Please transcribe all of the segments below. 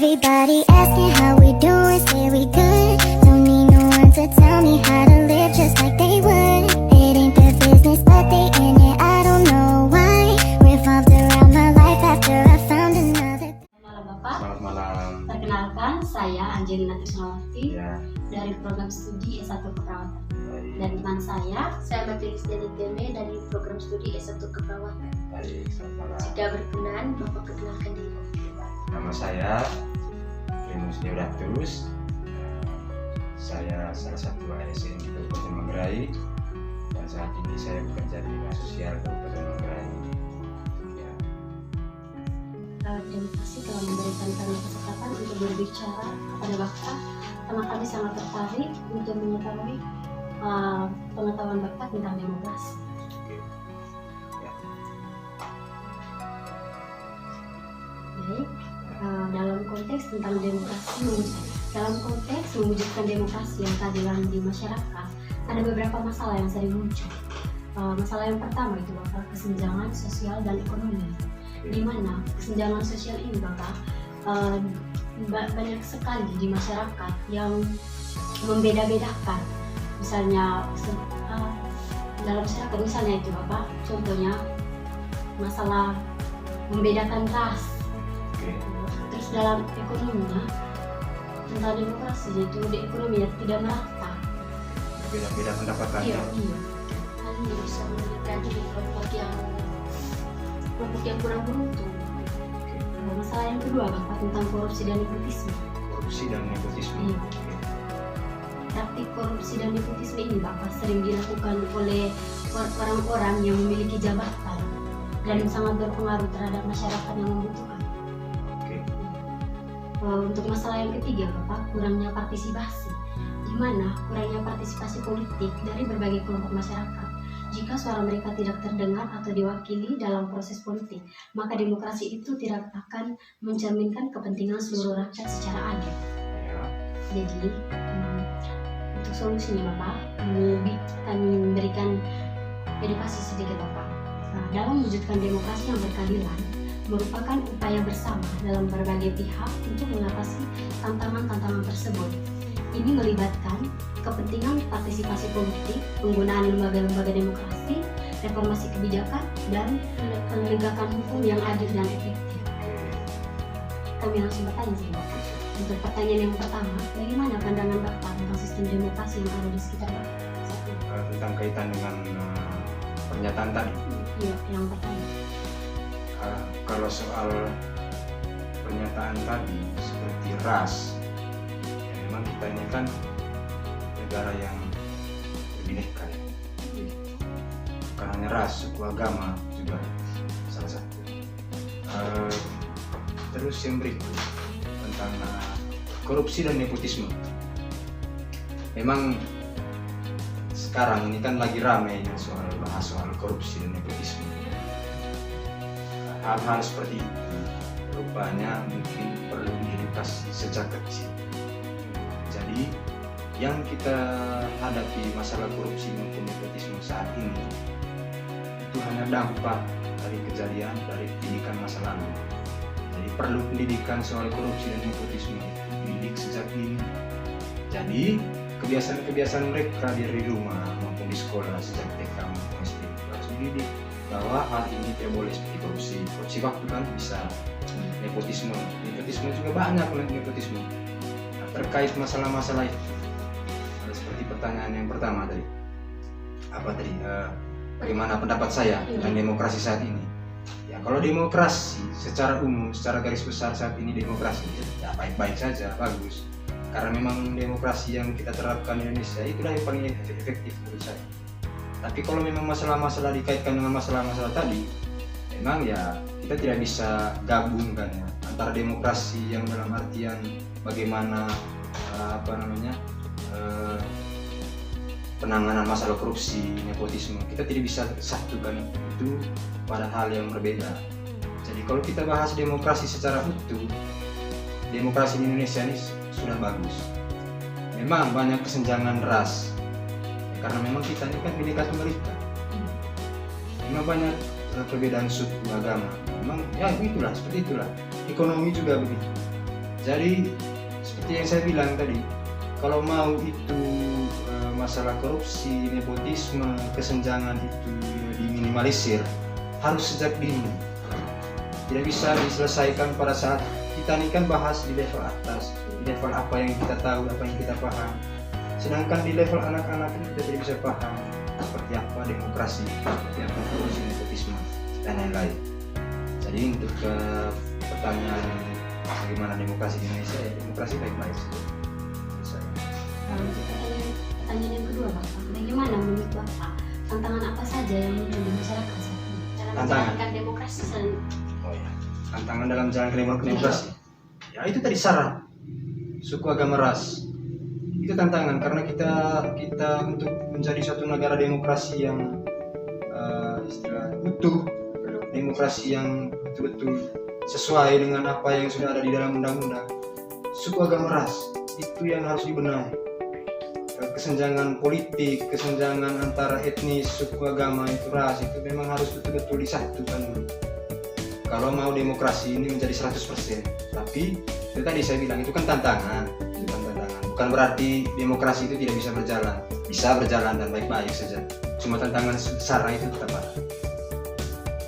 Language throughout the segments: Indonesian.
Everybody asking how we doing, say we good. Don't need no one to tell me how to live just like they would. It ain't their business, but they in it, I don't know why. Revolved around my life after I found another. Malam Bapak, Selamat malam. perkenalkan saya Angelina Trisnawati Ya, dari program studi S1 Keperawatan. baik. Dan teman saya Batilis Deniteme dari program studi S1 Keperawatan. Baik, selamat malam. Jika berkenan, Bapak perkenalkan diri. Nama saya Primus Deodatus. Saya salah satu ASN di Kabupaten Manggarai dan saat ini saya bekerja di Dinas Sosial Kabupaten Manggarai. Ya, Terima kasih telah memberikan kami kesempatan untuk berbicara kepada Bapak. Karena kami sangat tertarik untuk mengetahui pengetahuan Bapak tentang demokrasi. oke. Ya, Baik, dalam konteks tentang dalam konteks mewujudkan demokrasi yang keadilan di masyarakat, ada beberapa masalah yang sering muncul. Masalah yang pertama itu Bapak, kesenjangan sosial dan ekonomi. Di mana kesenjangan sosial ini Bapak, banyak sekali di masyarakat yang membeda-bedakan. Misalnya dalam masyarakat misalnya itu Bapak, contohnya masalah membedakan ras. oke. Terus dalam ekonominya tentang demokrasi, yaitu di ekonomi yang tidak merata. Beda-beda pendapatan. Iya. Hal ini bisa menyebabkan kelompok yang kurang beruntung. Masalah yang kedua Bapak, tentang korupsi dan nepotisme. Korupsi dan nepotisme. Iya. Oke. Praktik korupsi dan nepotisme ini Bapak sering dilakukan oleh orang-orang yang memiliki jabatan dan sangat berpengaruh terhadap masyarakat yang membutuhkan. Oke. Untuk masalah yang ketiga Bapak, kurangnya partisipasi, di mana kurangnya partisipasi politik dari berbagai kelompok masyarakat. Jika suara mereka tidak terdengar atau diwakili dalam proses politik, maka demokrasi itu tidak akan mencerminkan kepentingan seluruh rakyat secara adil. Ya, Jadi untuk solusinya Bapak, kami memberikan edukasi sedikit Bapak. Dalam mewujudkan demokrasi yang berkeadilan merupakan upaya bersama dalam berbagai pihak untuk mengatasi tantangan-tantangan tersebut. Ini melibatkan kepentingan partisipasi politik, penggunaan lembaga-lembaga demokrasi, reformasi kebijakan, dan penegakan hukum yang adil dan efektif. Kami langsung bertanya sih Bapak. Untuk pertanyaan yang pertama, bagaimana pandangan Bapak tentang sistem demokrasi yang ada di sekitar Bapak saat ini? tentang kaitan dengan pernyataan tadi. Iya, yang pertama. Kalau soal pernyataan tadi seperti ras, ya memang kita ini kan negara yang berbineka, ya. Bukan hanya ras, suku, agama juga salah satu. Terus yang berikut tentang korupsi dan nepotisme. Memang sekarang ini kan lagi ramai bahas soal korupsi dan nepotisme. Hal-hal seperti itu rupanya mungkin perlu diedukasi sejak kecil. Jadi yang kita hadapi masalah korupsi maupun nepotisme saat ini itu hanya dampak dari kejadian dari pendidikan masa lalu. Jadi perlu pendidikan soal korupsi dan nepotisme itu dididik sejak dini. Jadi kebiasaan-kebiasaan mereka di rumah maupun di sekolah sejak TK maupun SD harus dididik bahwa hal ini tidak boleh seperti korupsi. Korupsi waktu kan bisa, nepotisme juga banyak nepotisme. Nah, terkait masalah-masalah itu, seperti pertanyaan yang pertama tadi, bagaimana pendapat saya tentang demokrasi saat ini? Ya, kalau demokrasi secara umum, secara garis besar saat ini demokrasi ya baik-baik saja, bagus. Karena memang demokrasi yang kita terapkan di Indonesia itulah yang paling efektif menurut saya. Tapi kalau memang masalah-masalah dikaitkan dengan masalah-masalah tadi, memang ya kita tidak bisa gabungkan ya antara demokrasi yang dalam artian bagaimana penanganan masalah korupsi, nepotisme, kita tidak bisa satukan itu pada hal yang berbeda. Jadi kalau kita bahas demokrasi secara utuh, demokrasi di Indonesia ini sudah bagus. Memang banyak kesenjangan ras, karena memang kita ini kan bineka tunggal ika. Memang banyak perbedaan suku agama. Memang ya itulah, seperti itulah. Ekonomi juga begitu. Jadi seperti yang saya bilang tadi, kalau mau itu masalah korupsi, nepotisme, kesenjangan itu diminimalisir, harus sejak dini. Tidak bisa diselesaikan pada saat kita ini kan bahas di level atas, di level apa yang kita tahu, apa yang kita paham. Sedangkan di level anak-anak kita tidak bisa paham seperti apa demokrasi, seperti apa korupsi, nepotisme, dan lain-lain. Jadi untuk pertanyaan bagaimana demokrasi di Indonesia, ya demokrasi baik-baik saja. Untuk pertanyaan yang kedua, Bapak, bagaimana menurut Bapak tantangan apa saja yang muncul di masyarakat saat ini dalam menjalankan demokrasi Oh ya, tantangan dalam menjalankan demokrasi. Ya itu tadi syarat, suku, agama, ras. Itu tantangan karena kita untuk menjadi suatu negara demokrasi yang istilah utuh, demokrasi yang betul-betul sesuai dengan apa yang sudah ada di dalam undang-undang. Suku, agama, ras itu yang harus dibenahi. Kesenjangan politik, kesenjangan antara etnis, suku, agama, itu ras itu memang harus betul-betul disatukan dulu. Kalau mau demokrasi ini menjadi 100%, tapi itu tadi saya bilang itu kan tantangan, bukan berarti demokrasi itu tidak bisa berjalan dan baik-baik saja. Cuma tantangan besar itu tetap ada.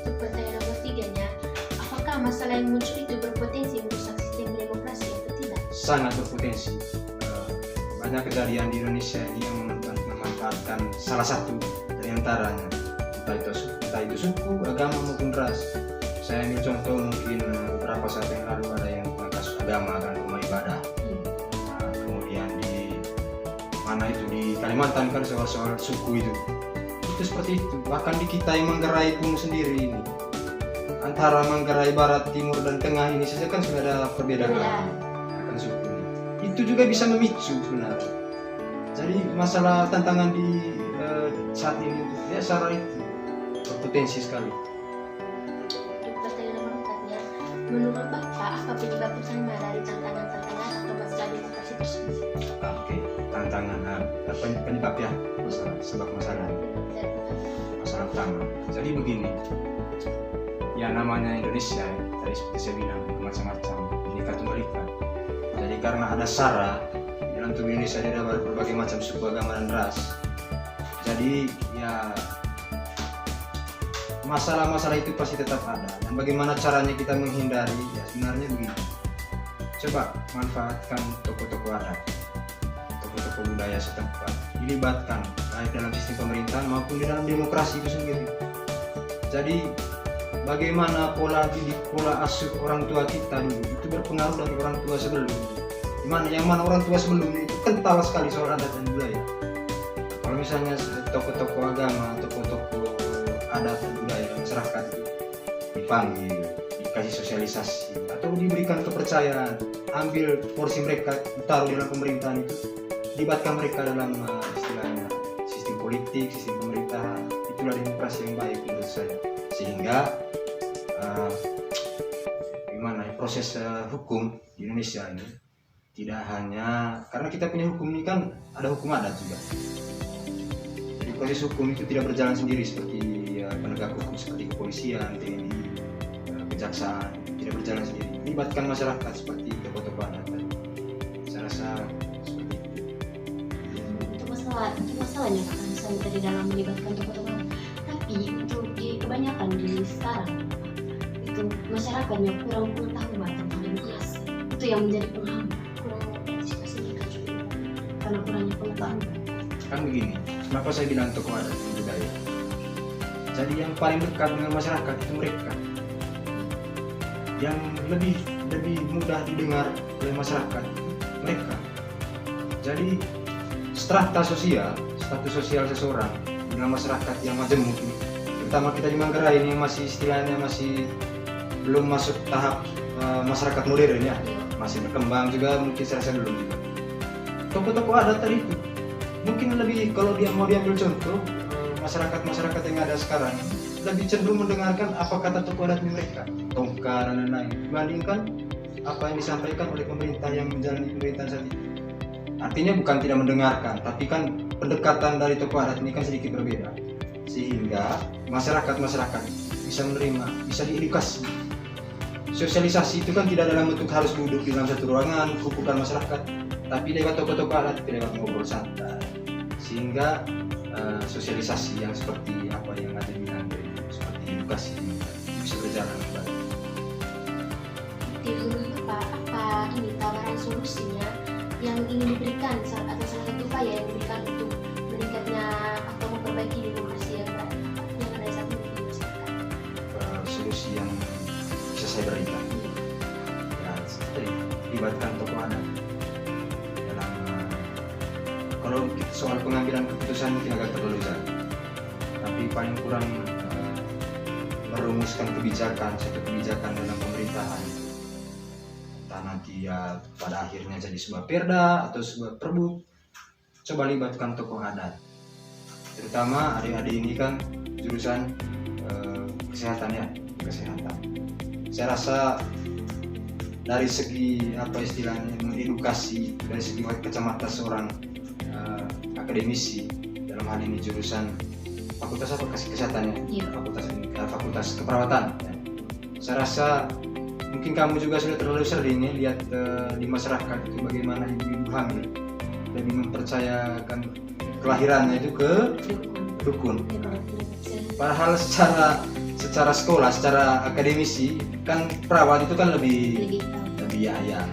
Untuk pertanyaan nomor 3-nya, apakah masalah yang muncul itu berpotensi merusak sistem demokrasi atau tidak? Sangat berpotensi. Banyak kejadian di Indonesia yang memanfaatkan salah satu dari antaranya, entah itu suku, agama maupun ras. Saya ambil contoh mungkin beberapa saat yang lalu ada yang kasus agama kan, rumah ibadah. Kemudian di mana itu di Kalimantan kan soal suku itu seperti itu. Bahkan di kita yang Manggarai pun sendiri ini, antara Manggarai Barat, Timur dan Tengah ini saja kan sudah ada perbedaan akan suku ini. Itu juga bisa memicu sebenarnya. Jadi masalah tantangan di saat ini ya secara itu berpotensi sekali. Untuk pertanyaan nomor 4-nya, menurut Bapak apa penyebab utama dari tantangan-tantangan atau masalah demokrasi tersebut? Oke, tantangan penyebab ya sebab masalah utama. Jadi begini, ya namanya Indonesia tadi seperti saya bilang macam-macam, Bhinneka Tunggal Ika. Jadi karena ada SARA dalam tubuh Indonesia ada berbagai macam suku, agama dan ras. Jadi ya masalah-masalah itu pasti tetap ada. Dan bagaimana caranya kita menghindari? Ya sebenarnya begini. Coba manfaatkan tokoh-tokoh adat, tokoh-tokoh budaya setempat, dilibatkan baik dalam sistem pemerintahan maupun di dalam demokrasi itu sendiri. Jadi bagaimana pola didik, pola asuh orang tua kita dulu itu berpengaruh dari orang tua sebelum. Yang mana orang tua sebelumnya itu kental sekali soal adat dan budaya. Kalau misalnya tokoh-tokoh agama, tokoh-tokoh adat dan budaya masyarakat itu dipanggil, dikasih sosialisasi atau diberikan kepercayaan, ambil porsi mereka, taruh dalam pemerintahan itu, libatkan mereka dalam istilahnya sistem politik, sistem pemerintahan. Itulah demokrasi yang baik menurut saya. Sehingga proses hukum di Indonesia ini tidak hanya karena kita punya hukum ini kan ada hukum adat juga. Jadi proses hukum itu tidak berjalan sendiri seperti penegak hukum seperti kepolisian, TNI, kejaksaan, tidak berjalan sendiri. Libatkan masyarakat seperti tokoh-tokoh adat tadi. Saya rasa seperti itu. Itu masalahnya kan misalnya tadi dalam melibatkan tokoh-tokoh, tapi untuk di kebanyakan di sekarang itu masyarakatnya kurang pengetahuan tentang demokrasi. Itu yang menjadi penghambat, kurang partisipasi mereka juga karena kurangnya pengetahuan. Kan begini, kenapa saya bilang tokoh adat dan budaya? Jadi yang paling dekat dengan masyarakat itu mereka, yang lebih mudah didengar oleh masyarakat mereka. Jadi status sosial seseorang dengan masyarakat yang majemuk ini, terutama kita di Manggarai ini yang masih istilahnya masih belum masuk tahap masyarakat modern ya, masih berkembang juga, mungkin saya rasa belum juga. Tokoh-tokoh adat tadi itu mungkin lebih, kalau dia mau diambil contoh, masyarakat yang ada sekarang lebih cenderung mendengarkan apa kata tokoh adat mereka, tongkar dan lain-lain, dibandingkan apa yang disampaikan oleh pemerintah yang menjalani pemerintahan saat itu. Artinya bukan tidak mendengarkan, tapi kan pendekatan dari tokoh adat ini kan sedikit berbeda, sehingga masyarakat bisa menerima, bisa diedukasi sosialisasi itu kan tidak dalam bentuk harus duduk di dalam satu ruangan, kumpulkan masyarakat, tapi lewat tokoh-tokoh adat, lewat ngobrol santai, sehingga sosialisasi yang seperti apa yang ada bilang seperti edukasi bisa berjalan dengan baik. Menurut Bapak, apa ini tawaran solusinya yang ingin diberikan atau salah satu upaya yang diberikan untuk meningkatnya atau memperbaiki demokrasi yang ada saat ini di masyarakat? Solusi yang bisa saya berikan, ya seperti libatkan tokoh adat dalam kalau soal pengambilan keputusan mungkin agak terlalu jauh, tapi paling kurang merumuskan kebijakan, satu kebijakan dalam pemerintahan, entah nanti ya pada akhirnya jadi sebuah perda atau sebuah perbu, coba libatkan tokoh adat, terutama adik-adik ini kan jurusan kesehatan ya, kesehatan. Saya rasa dari segi apa istilahnya mengedukasi dari segi kacamata seorang akademisi, dalam hal ini jurusan fakultas apa kesehatan ya, fakultas keperawatan ya. Saya rasa mungkin kamu juga sudah terlalu sering ya lihat di masyarakat itu bagaimana ibu-ibu hamil lebih mempercayakan kelahirannya itu ke dukun. Padahal secara sekolah, secara akademisi kan perawat itu kan lebih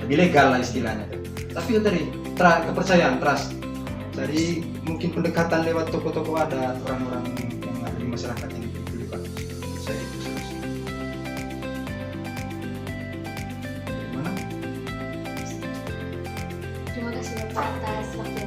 legal lah istilahnya. Tapi itu tadi kepercayaan, trust. Jadi mungkin pendekatan lewat tokoh-tokoh adat, orang-orang yang ada di masyarakat ini diperlukan. Saya itu solusi. Terima kasih Bapak atas waktu